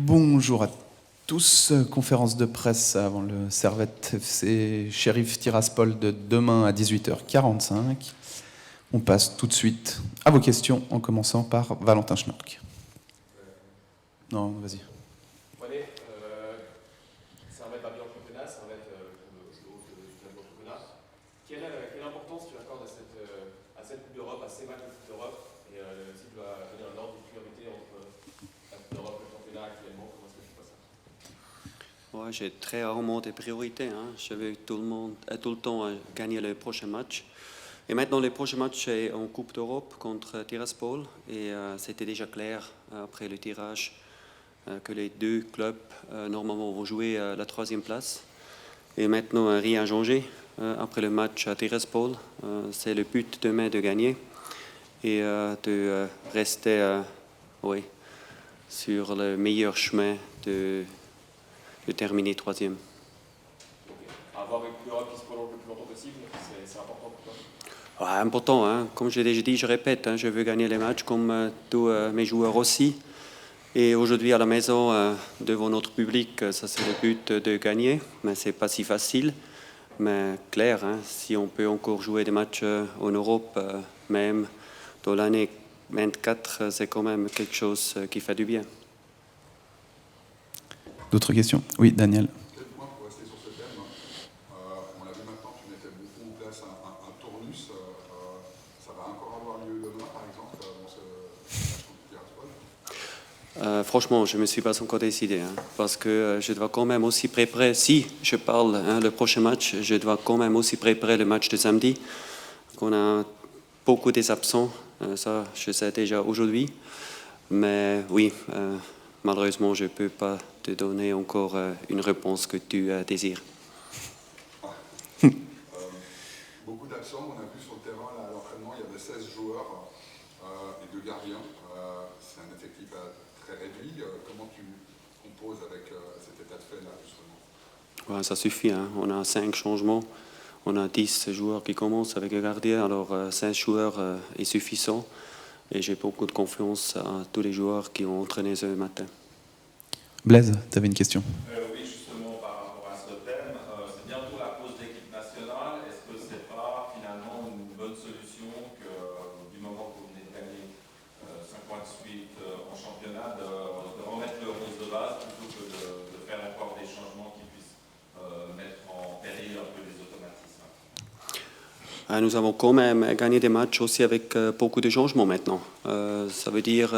Bonjour à tous. Conférence de presse avant le Servette FC Sheriff Tiraspol de demain à 18h45. On passe tout de suite à vos questions en commençant par Valentin Schnork. Non, vas-y. Allez, Servette va bien en championnat, Servette joue au championnat. Quelle importance tu accordes à cette Coupe d'Europe, à ces matchs de Coupe d'Europe? Et si tu dois donner un ordre de priorité entre la Coupe d'Europe et le championnat actuellement, comment est-ce que tu vois ça? Ouais, j'ai très rarement des priorités. Je veux tout le temps gagner les prochains matchs. Et maintenant, les prochains matchs c'est en Coupe d'Europe contre Tiraspol. Et c'était déjà clair après le tirage que les deux clubs normalement vont jouer la troisième place. Et maintenant, rien n'a changé. Après le match à Tiraspol, c'est le but demain de gagner et de rester sur le meilleur chemin de terminer troisième. Avoir une Coupe d'Europe qui se prolonge le plus longtemps possible, c'est important pour toi? Ouais, important, comme je l'ai déjà dit, je répète, je veux gagner les matchs comme tous mes joueurs aussi. Et aujourd'hui à la maison, devant notre public, ça c'est le but de gagner, mais c'est pas si facile. Mais clair, si on peut encore jouer des matchs en Europe, même dans l'année 24, c'est quand même quelque chose qui fait du bien. D'autres questions? Oui, Daniel. Peut-être moi, pour rester sur ce thème, on l'a vu maintenant, tu mettais beaucoup en place un tournus. Ça va encore avoir lieu demain, par exemple, dans ce match contre Tiraspol? Franchement, je ne me suis pas encore décidé, parce que je dois quand même aussi préparer, si je parle le prochain match, je dois quand même aussi préparer le match de samedi, qu'on a beaucoup des absents, ça je sais déjà aujourd'hui, mais oui, malheureusement je ne peux pas te donner encore une réponse que tu désires. Beaucoup d'absents, on a vu sur le terrain là, à l'entraînement, il y avait 16 joueurs et 2 gardiens. C'est un effectif très réduit. Comment tu composes avec cet état de fait là, justement? Ouais, ça suffit, on a 5 changements, on a 10 joueurs qui commencent avec le gardien, alors 5 joueurs est suffisant et j'ai beaucoup de confiance à tous les joueurs qui ont entraîné ce matin. Blaise, tu avais une question? Oui, justement, par rapport à ce thème, c'est bientôt la pause d'équipe nationale. Est-ce que c'est pas finalement une bonne solution que, du moment que vous venez de gagner 5 mois de suite en championnat, de remettre le 11 de base plutôt que de faire encore des changements qui puissent mettre en péril un peu les automatismes? Nous avons quand même gagné des matchs aussi avec beaucoup de changements maintenant. Ça veut dire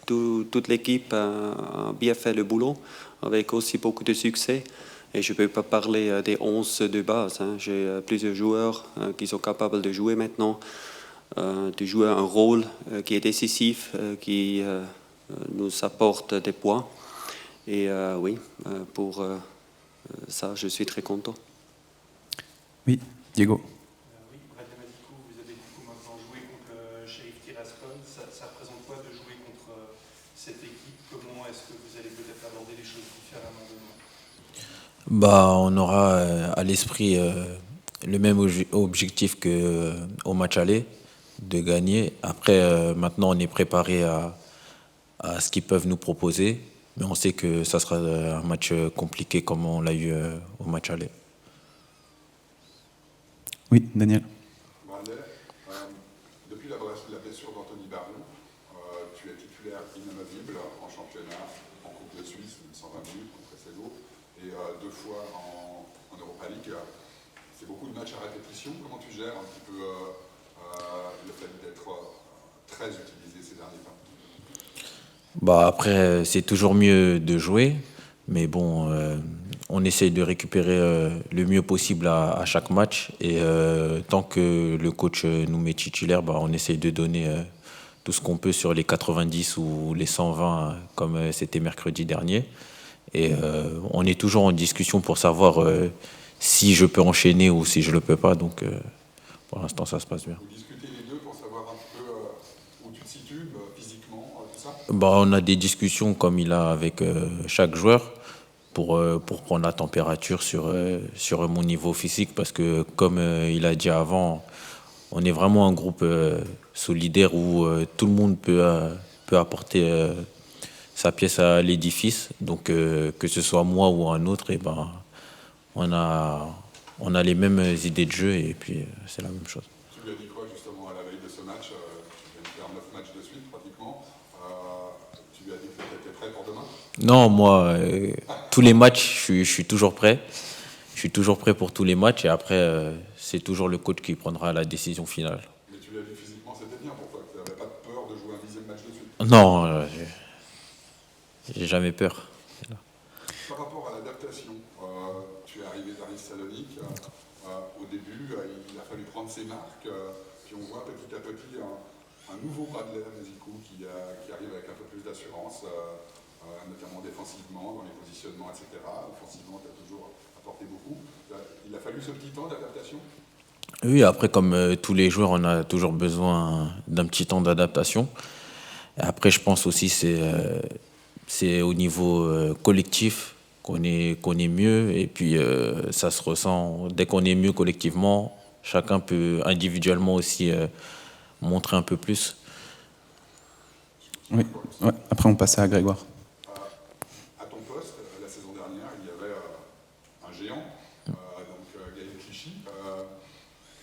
toute l'équipe a bien fait le boulot, avec aussi beaucoup de succès. Et je ne peux pas parler des 11 de base. J'ai plusieurs joueurs qui sont capables de jouer maintenant, de jouer un rôle qui est décisif, qui nous apporte des points. Et oui, pour ça, je suis très content. Oui, Diego. Oui, mathématiquement, vous avez du coup maintenant joué contre le Sheriff Tiraspol. Ça représente quoi de jouer contre cette équipe? Comment est-ce que vous allez peut-être aborder les choses différemment demain? On aura à l'esprit le même objectif qu'au match aller, de gagner. Après, maintenant, on est préparé à ce qu'ils peuvent nous proposer, mais on sait que ça sera un match compliqué comme on l'a eu au match aller. Oui, Daniel. Depuis la blessure d'Anthony Baron, tu es titulaire inamovible en championnat, en Coupe de Suisse, 120 minutes contre Célo, et 2 fois en Europa League. C'est beaucoup de matchs à répétition. Comment tu gères un petit peu le fait d'être très utilisé ces derniers temps? Après, c'est toujours mieux de jouer, mais bon, on essaye de récupérer le mieux possible à chaque match. Et tant que le coach nous met titulaire, on essaye de donner tout ce qu'on peut sur les 90 ou les 120, comme c'était mercredi dernier. Et on est toujours en discussion pour savoir si je peux enchaîner ou si je ne le peux pas. Donc, pour l'instant, ça se passe bien. Vous discutez les deux pour savoir un petit peu où tu te situes physiquement, tout ça? On a des discussions comme il a avec chaque joueur pour prendre la température sur mon niveau physique, parce que comme il a dit avant, on est vraiment un groupe solidaire où tout le monde peut apporter sa pièce à l'édifice. Donc que ce soit moi ou un autre, et ben, on a les mêmes idées de jeu et puis c'est la même chose. Tu lui as dit quoi justement à la veille de ce match? Tu viens de faire 9 matchs de suite pratiquement. Tu lui as dit que tu étais prêt pour demain? Non, moi, tous les matchs, je suis toujours prêt. Je suis toujours prêt pour tous les matchs et après, c'est toujours le coach qui prendra la décision finale. Mais tu l'as dit physiquement, c'était bien pour toi. Tu n'avais pas peur de jouer un 10e match de suite? Non, j'ai jamais peur. Par rapport à l'adaptation, tu es arrivé d'Aris Salonique. Au début, il a fallu prendre ses marques. Puis on voit petit à petit un nouveau bras de l'air, Zico, qui arrive avec un peu plus d'assurance, notamment défensivement, dans les positionnements, etc. Offensivement, tu as toujours apporté beaucoup. Il a fallu ce petit temps d'adaptation? Oui, après, comme tous les joueurs, on a toujours besoin d'un petit temps d'adaptation. Et après, je pense aussi c'est au niveau collectif qu'on est mieux. Et puis, ça se ressent. Dès qu'on est mieux collectivement, chacun peut individuellement aussi montrer un peu plus. Oui, ouais. Après on passe à Grégoire. À ton poste, la saison dernière, il y avait un géant, donc Gaël Clichy.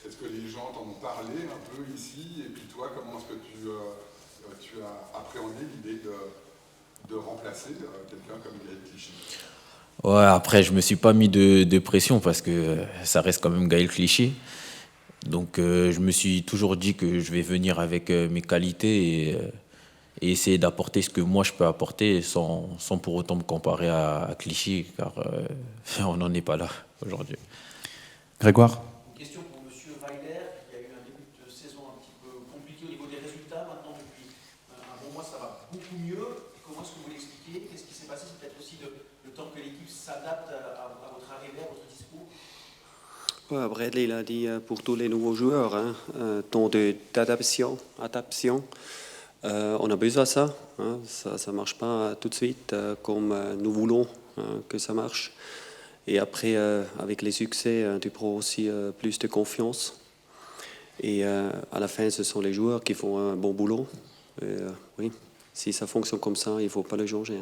Est-ce que les gens t'en ont parlé un peu ici? Et puis toi, comment est-ce que tu as appréhendé l'idée de remplacer quelqu'un comme Gaël Clichy? Ouais, après, je me suis pas mis de pression parce que ça reste quand même Gaël Clichy. Donc, je me suis toujours dit que je vais venir avec mes qualités et essayer d'apporter ce que moi je peux apporter sans pour autant me comparer à Clichy, car on n'en est pas là aujourd'hui. Grégoire. Une question pour M. Weiler, qui a eu un début de saison un petit peu compliqué au niveau des résultats. Maintenant, depuis un bon mois, ça va beaucoup mieux. Comment est-ce que vous l'expliquez? Qu'est-ce qui s'est passé? C'est peut-être aussi le temps que l'équipe s'adapte à votre arrivée, à votre discours. Ouais, Bradley l'a dit pour tous les nouveaux joueurs, temps d'adaptation. On a besoin de ça. Ça ne marche pas tout de suite comme nous voulons que ça marche. Et après, avec les succès, tu prends aussi plus de confiance. Et à la fin, ce sont les joueurs qui font un bon boulot. Et, oui, si ça fonctionne comme ça, il ne faut pas le changer.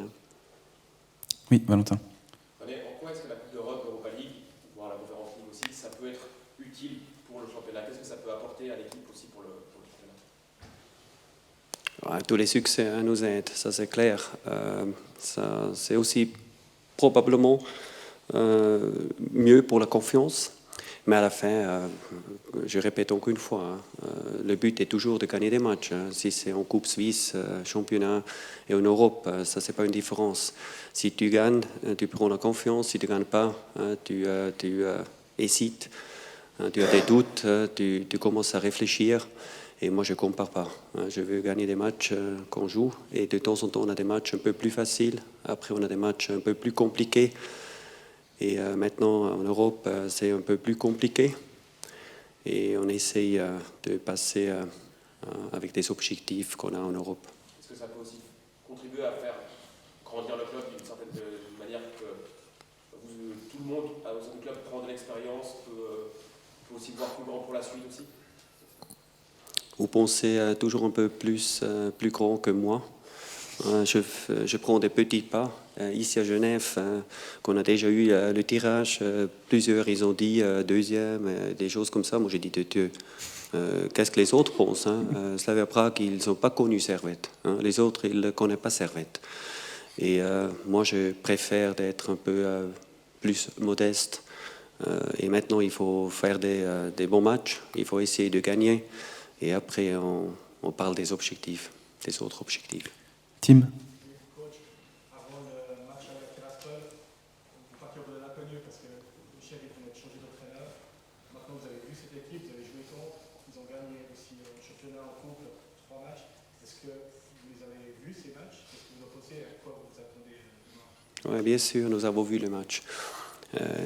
Oui, Valentin. En quoi est-ce que la Coupe d'Europe, Europa League, voire la Conférence League aussi, ça peut être utile pour le championnat? Qu'est-ce que ça peut apporter à l'équipe aussi pour le championnat? Ouais, tous les succès nous aident, ça c'est clair. C'est aussi probablement mieux pour la confiance. Mais à la fin, je répète encore une fois, le but est toujours de gagner des matchs. Si c'est en Coupe Suisse, championnat et en Europe, ça c'est pas une différence. Si tu gagnes, tu prends la confiance. Si tu ne gagnes pas, tu hésites, tu as des doutes, tu commences à réfléchir. Et moi, je ne compare pas. Je veux gagner des matchs qu'on joue. Et de temps en temps, on a des matchs un peu plus faciles. Après, on a des matchs un peu plus compliqués. Et maintenant, en Europe, c'est un peu plus compliqué. Et on essaye de passer avec des objectifs qu'on a en Europe. Est-ce que ça peut aussi contribuer à faire grandir le club d'une certaine manière que tout le monde au sein du club prend de l'expérience, peut aussi voir plus grand pour la suite aussi? Vous pensez toujours un peu plus grand que moi. Je prends des petits pas. Ici à Genève, qu'on a déjà eu le tirage, plusieurs ils ont dit deuxième, des choses comme ça. Moi j'ai dit de Dieu, qu'est-ce que les autres pensent Slavia Prague, ils n'ont pas connu Servette. Les autres, ils ne connaissent pas Servette. Et moi je préfère d'être un peu plus modeste. Et maintenant il faut faire des bons matchs, il faut essayer de gagner. Et après on parle des objectifs, des autres objectifs. Tim. Oui, bien sûr, nous avons vu le match.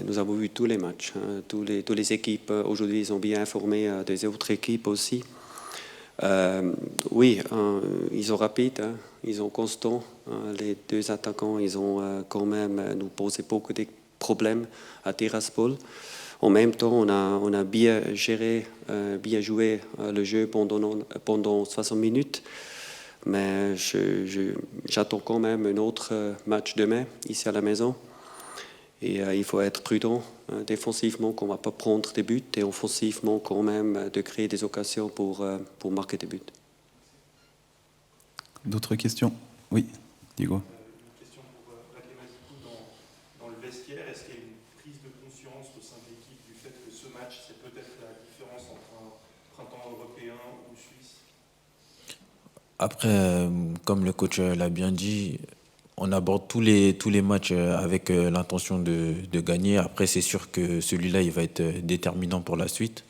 Nous avons vu tous les matchs. Toutes les équipes, aujourd'hui, ils sont bien informés des autres équipes aussi. Oui, ils sont rapides, ils sont constants. Les deux attaquants, ils ont quand même nous posé beaucoup de problèmes à Tiraspol. En même temps, on a bien géré, bien joué le jeu pendant 60 minutes. Mais j'attends quand même un autre match demain, ici à la maison. Et il faut être prudent défensivement, qu'on ne va pas prendre des buts, et offensivement quand même de créer des occasions pour marquer des buts. D'autres questions? Oui, Diego. Une question pour Vladimir Mazikou. Dans le vestiaire, est-ce qu'il y a une prise de conscience au sein de l'équipe du fait que ce match, c'est peut-être la différence entre un printemps européen ou suisse? Après, comme le coach l'a bien dit, on aborde tous les matchs avec l'intention de gagner. Après, c'est sûr que celui-là, il va être déterminant pour la suite.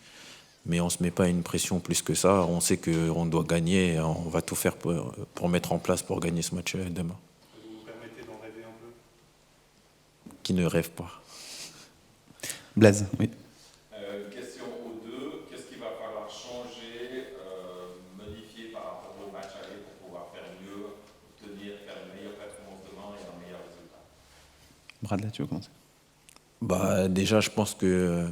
Mais on ne se met pas une pression plus que ça. On sait qu'on doit gagner et on va tout faire pour mettre en place pour gagner ce match demain. Vous vous permettez d'en rêver un peu? Qui ne rêve pas. Blaise, oui. Question aux deux. Qu'est-ce qu'il va falloir changer, modifier par rapport au match aller pour pouvoir faire mieux, faire une meilleure performance demain et un meilleur résultat? Bradley, tu veux commencer? Déjà, je pense que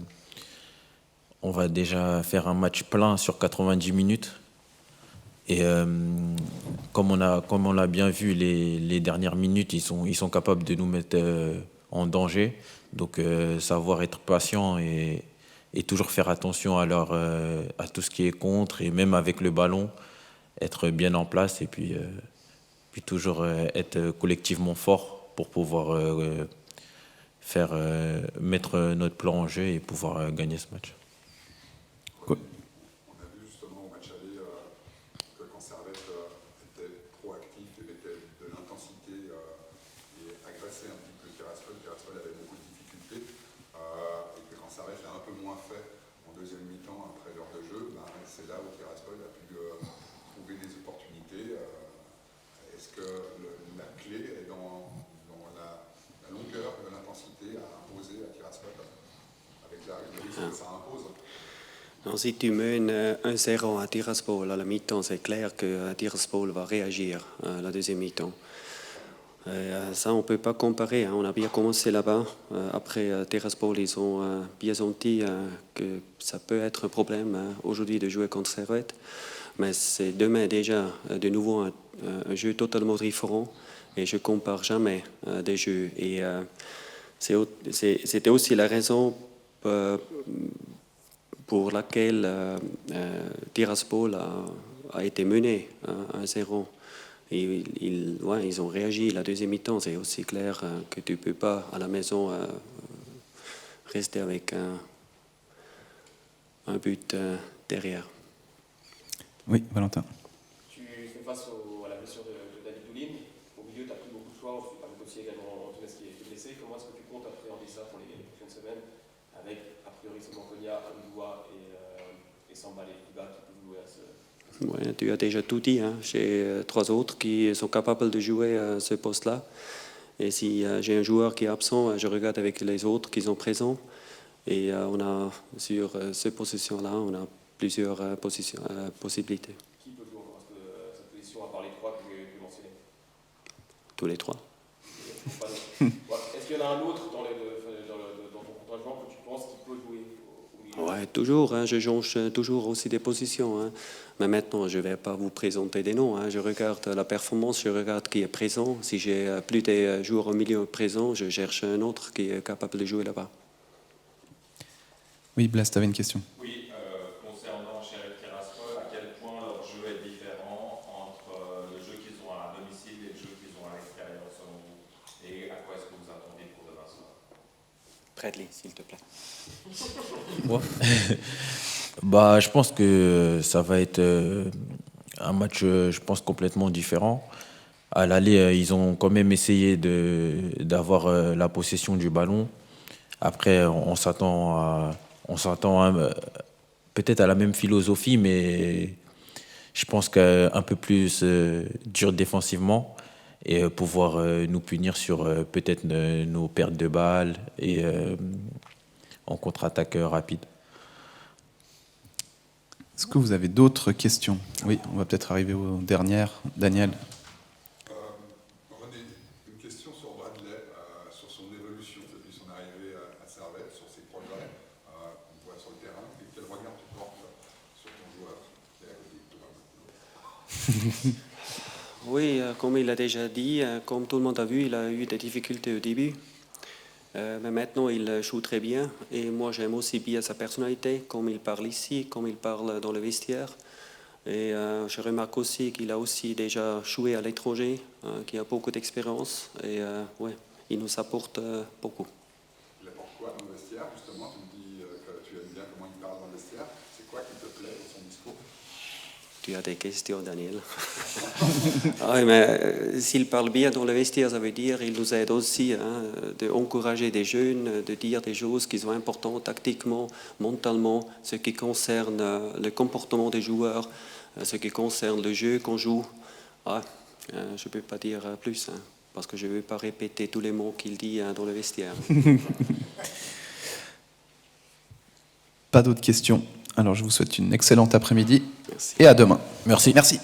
on va déjà faire un match plein sur 90 minutes. Et comme on l'a bien vu, les dernières minutes, ils sont capables de nous mettre en danger. Donc, savoir être patient et toujours faire attention à tout ce qui est contre, et même avec le ballon, être bien en place et puis toujours être collectivement fort pour pouvoir mettre notre plan en jeu et pouvoir gagner ce match. Cool. On a vu justement au match aller que quand Servette était proactif et mettait de l'intensité et agressait un petit peu Tiraspol avait beaucoup de difficultés et que quand Servette l'a un peu moins fait en deuxième mi-temps après l'heure de jeu, c'est là où Tiraspol a pu trouver des opportunités. Est-ce que la clé est dans la longueur de l'intensité à imposer à Tiraspol avec le risque que ça impose? Non, si tu mènes 1-0 à Tiraspol à la mi-temps, c'est clair que Tiraspol va réagir à la deuxième mi-temps. Ça, on ne peut pas comparer. On a bien commencé là-bas. Après Tiraspol, ils ont bien senti que ça peut être un problème aujourd'hui de jouer contre Servette. Mais c'est demain déjà de nouveau un jeu totalement différent. Et je ne compare jamais des jeux. Et c'était aussi la raison pour laquelle Tiraspol a été mené 1-0. Et ils ont réagi la deuxième mi-temps. C'est aussi clair que tu ne peux pas à la maison rester avec un but derrière. Oui, Valentin. Tu fais face à la blessure de David Doulin. Au milieu, tu n'as plus beaucoup de choix. Avec aussi également Antunes qui est blessé. Comment est-ce que tu comptes appréhender ça pour les prochaines semaines avec a priori seulement Konya, Aloudoua et Sambal et Liba qui peuvent jouer à ce... Ouais, tu as déjà tout dit. J'ai 3 autres qui sont capables de jouer à ce poste-là. Et si j'ai un joueur qui est absent, je regarde avec les autres qui sont présents. Et on a sur cette position-là, on a plusieurs possibilités. Qui peut jouer encore cette position à part les 3 que j'ai mentionnés? Tous les 3. Est-ce qu'il y en a un autre dans ton contingent que tu penses qui peut jouer au milieu? Ouais, toujours. Je change toujours aussi des positions. Mais maintenant, je ne vais pas vous présenter des noms. Je regarde la performance, je regarde qui est présent. Si j'ai plus des joueurs au milieu présents, je cherche un autre qui est capable de jouer là-bas. Oui, Blaise, tu avais une question. Oui, concernant Sheriff Tiraspol, à quel point leur jeu est différent entre le jeu qu'ils ont à domicile et le jeu qu'ils ont à l'extérieur selon vous? Et à quoi est-ce que vous attendez pour demain soir? Bradley, s'il te plaît. Je pense que ça va être un match, je pense, complètement différent. À l'aller, ils ont quand même essayé d'avoir la possession du ballon. Après, on s'attend peut-être à la même philosophie, mais je pense qu'un peu plus dur défensivement et pouvoir nous punir sur peut-être nos pertes de balles et en contre-attaque rapide. Est-ce que vous avez d'autres questions? Oui, on va peut-être arriver aux dernières. Daniel. René, une question sur Bradley, sur son évolution depuis son arrivée à Servette, sur ses progrès qu'on voit sur le terrain, et quel regard tu portes sur ton joueur qui est à côté de toi maintenant? Oui, comme il a déjà dit, comme tout le monde a vu, il a eu des difficultés au début. Mais maintenant, il joue très bien. Et moi, j'aime aussi bien sa personnalité, comme il parle ici, comme il parle dans le vestiaire. Et je remarque aussi qu'il a aussi déjà joué à l'étranger, qu'il a beaucoup d'expérience. Et ouais, il nous apporte beaucoup. Il apporte quoi dans le vestiaire, justement? Tu me dis que tu aimes bien comment il parle dans le vestiaire. C'est quoi qui te plaît dans son discours? Tu as des questions, Daniel. Oui, mais s'il parle bien dans le vestiaire, ça veut dire qu'il nous aide aussi d'encourager des jeunes, de dire des choses qui sont importantes tactiquement, mentalement, ce qui concerne le comportement des joueurs, ce qui concerne le jeu qu'on joue. Je ne peux pas dire plus, parce que je ne veux pas répéter tous les mots qu'il dit dans le vestiaire. Pas d'autres questions. Alors je vous souhaite une excellente après-midi Merci. et à demain. Merci. Merci.